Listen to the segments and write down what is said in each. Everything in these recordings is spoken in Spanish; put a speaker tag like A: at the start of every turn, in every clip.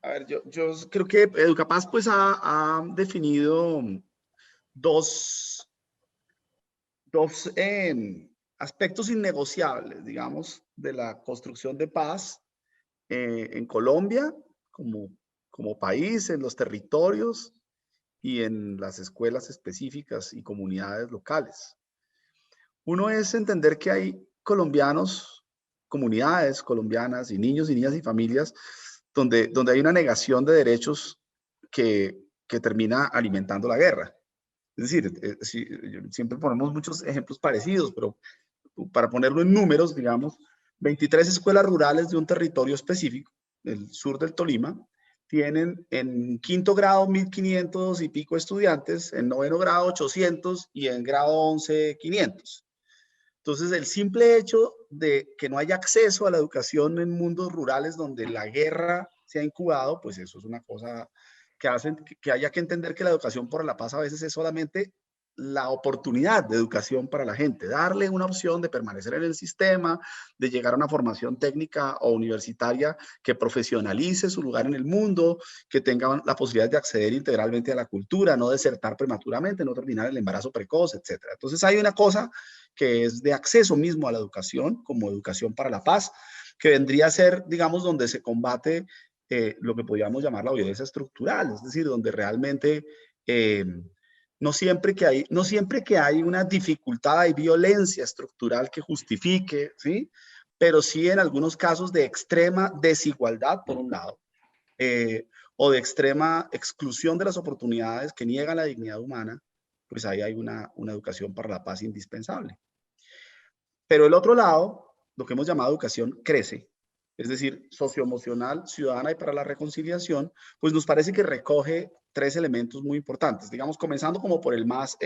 A: A ver, yo creo que Educapaz pues ha definido dos, dos aspectos innegociables, digamos, de la construcción de paz en Colombia como país, en los territorios y en las escuelas específicas y comunidades locales. Uno es entender que hay colombianos, comunidades colombianas y niños y niñas y familias donde hay una negación de derechos que termina alimentando la guerra. Es decir, siempre ponemos muchos ejemplos parecidos, pero para ponerlo en números, digamos, 23 escuelas rurales de un territorio específico, el sur del Tolima, tienen en quinto grado 1.500 y pico estudiantes, en noveno grado 800 y en grado 11 500. Entonces, el simple hecho de que no haya acceso a la educación en mundos rurales donde la guerra se ha incubado, pues eso es una cosa que hace que haya que entender que la educación por la paz a veces es solamente la oportunidad de educación para la gente, darle una opción de permanecer en el sistema, de llegar a una formación técnica o universitaria que profesionalice su lugar en el mundo, que tenga la posibilidad de acceder integralmente a la cultura, no desertar prematuramente, no terminar el embarazo precoz, etc. Entonces hay una cosa que es de acceso mismo a la educación, como educación para la paz, que vendría a ser, digamos, donde se combate lo que podríamos llamar la violencia estructural, es decir, donde realmente no siempre que hay una dificultad, hay violencia estructural que justifique, ¿sí? Pero sí en algunos casos de extrema desigualdad, por un lado, o de extrema exclusión de las oportunidades que niegan la dignidad humana, pues ahí hay una educación para la paz indispensable. Pero el otro lado, lo que hemos llamado educación crece, es decir, socioemocional, ciudadana y para la reconciliación, pues nos parece que recoge tres elementos muy importantes, digamos, comenzando como por el más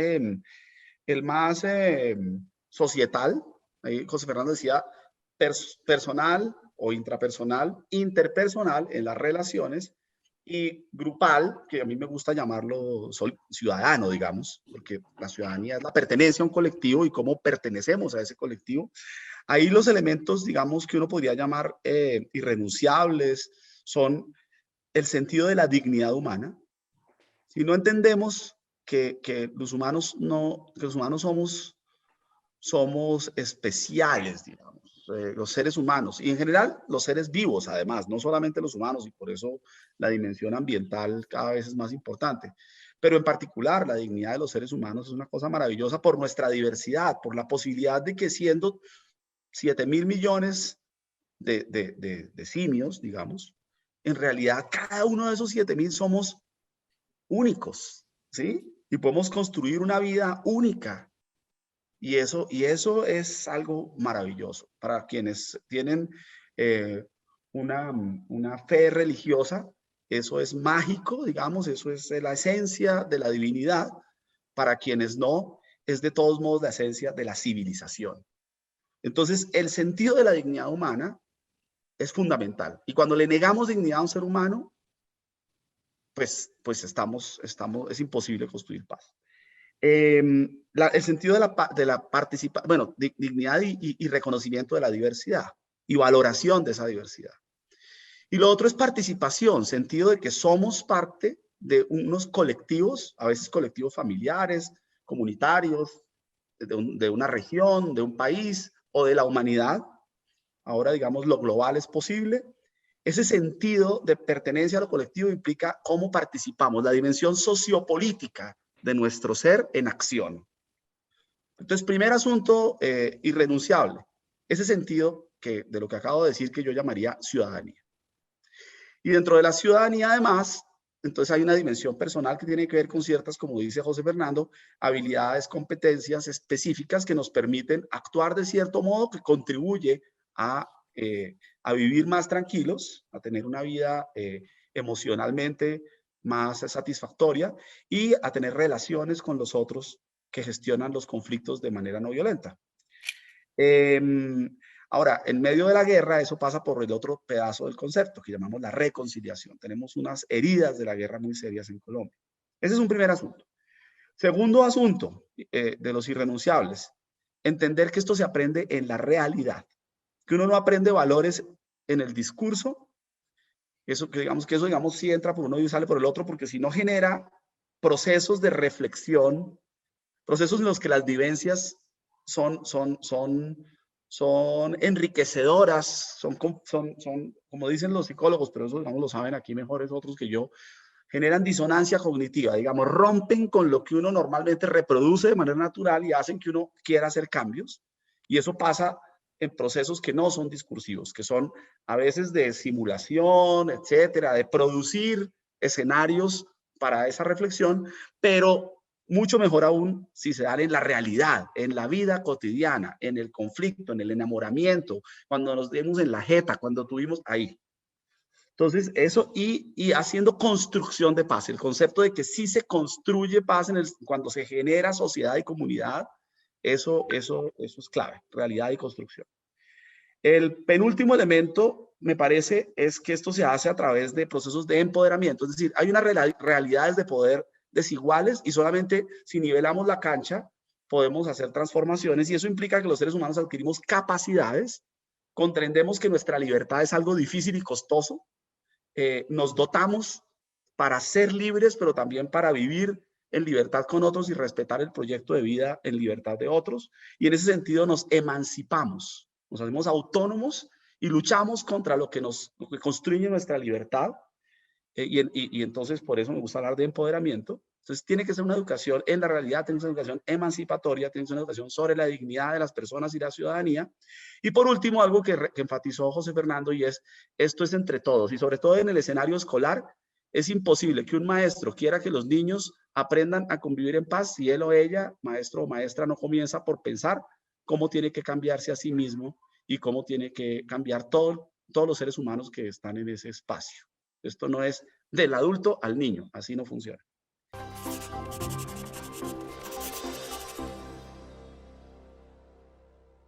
A: societal. Ahí José Fernando decía personal o intrapersonal, interpersonal en las relaciones y grupal, que a mí me gusta llamarlo ciudadano, digamos, porque la ciudadanía es la pertenencia a un colectivo y cómo pertenecemos a ese colectivo. Ahí los elementos, digamos, que uno podría llamar irrenunciables son el sentido de la dignidad humana. Si no entendemos que los humanos somos especiales, digamos, los seres humanos y en general los seres vivos, además, no solamente los humanos, y por eso la dimensión ambiental cada vez es más importante. Pero en particular, la dignidad de los seres humanos es una cosa maravillosa por nuestra diversidad, por la posibilidad de que siendo 7.000 millones de simios, digamos, en realidad cada uno de esos 7.000 somos únicos, ¿sí? Y podemos construir una vida única. Y eso es algo maravilloso para quienes tienen eh, una fe religiosa. Eso es mágico, digamos, eso es la esencia de la divinidad. Para quienes no, es de todos modos la esencia de la civilización. Entonces, el sentido de la dignidad humana es fundamental. Y cuando le negamos dignidad a un ser humano, pues es imposible construir paz. El sentido de la participación, bueno, dignidad y reconocimiento de la diversidad y valoración de esa diversidad. Y lo otro es participación, sentido de que somos parte de unos colectivos, a veces colectivos familiares, comunitarios, de una región, de un país o de la humanidad. Ahora, digamos, lo global es posible. Ese sentido de pertenencia a lo colectivo implica cómo participamos, la dimensión sociopolítica de nuestro ser en acción. Entonces, primer asunto irrenunciable, ese sentido de lo que acabo de decir que yo llamaría ciudadanía. Y dentro de la ciudadanía, además, entonces hay una dimensión personal que tiene que ver con ciertas, como dice José Fernando, habilidades, competencias específicas que nos permiten actuar de cierto modo que contribuye a vivir más tranquilos, a tener una vida emocionalmente más satisfactoria y a tener relaciones con los otros que gestionan los conflictos de manera no violenta. Ahora, en medio de la guerra, eso pasa por el otro pedazo del concepto que llamamos la reconciliación. Tenemos unas heridas de la guerra muy serias en Colombia. Ese es un primer asunto. Segundo asunto de los irrenunciables, entender que esto se aprende en la realidad, que uno no aprende valores en el discurso Eso que digamos sí entra por uno y sale por el otro, porque si no genera procesos de reflexión, procesos en los que las vivencias son, son, son, son enriquecedoras, como dicen los psicólogos, pero eso digamos lo saben aquí mejores otros que yo, generan disonancia cognitiva, digamos, rompen con lo que uno normalmente reproduce de manera natural y hacen que uno quiera hacer cambios. Y eso pasa en procesos que no son discursivos, que son a veces de simulación, etcétera, de producir escenarios para esa reflexión, pero mucho mejor aún si se dan en la realidad, en la vida cotidiana, en el conflicto, en el enamoramiento, cuando nos dimos en la jeta, cuando tuvimos ahí. Entonces, eso y haciendo construcción de paz, el concepto de que sí se construye paz cuando se genera sociedad y comunidad, eso es clave, realidad y construcción. El penúltimo elemento, me parece, es que esto se hace a través de procesos de empoderamiento, es decir, hay unas realidades de poder desiguales y solamente si nivelamos la cancha podemos hacer transformaciones y eso implica que los seres humanos adquirimos capacidades, comprendemos que nuestra libertad es algo difícil y costoso, nos dotamos para ser libres, pero también para vivir en libertad con otros y respetar el proyecto de vida en libertad de otros. Y en ese sentido nos emancipamos, nos hacemos autónomos y luchamos contra lo que construye nuestra libertad. Y entonces por eso me gusta hablar de empoderamiento. Entonces tiene que ser una educación en la realidad, tiene que ser una educación emancipatoria, tiene que ser una educación sobre la dignidad de las personas y la ciudadanía. Y por último, algo que enfatizó José Fernando y es, esto es entre todos y sobre todo en el escenario escolar, es imposible que un maestro quiera que los niños aprendan a convivir en paz si él o ella, maestro o maestra, no comienza por pensar cómo tiene que cambiarse a sí mismo y cómo tiene que cambiar todos los seres humanos que están en ese espacio. Esto no es del adulto al niño, así no funciona.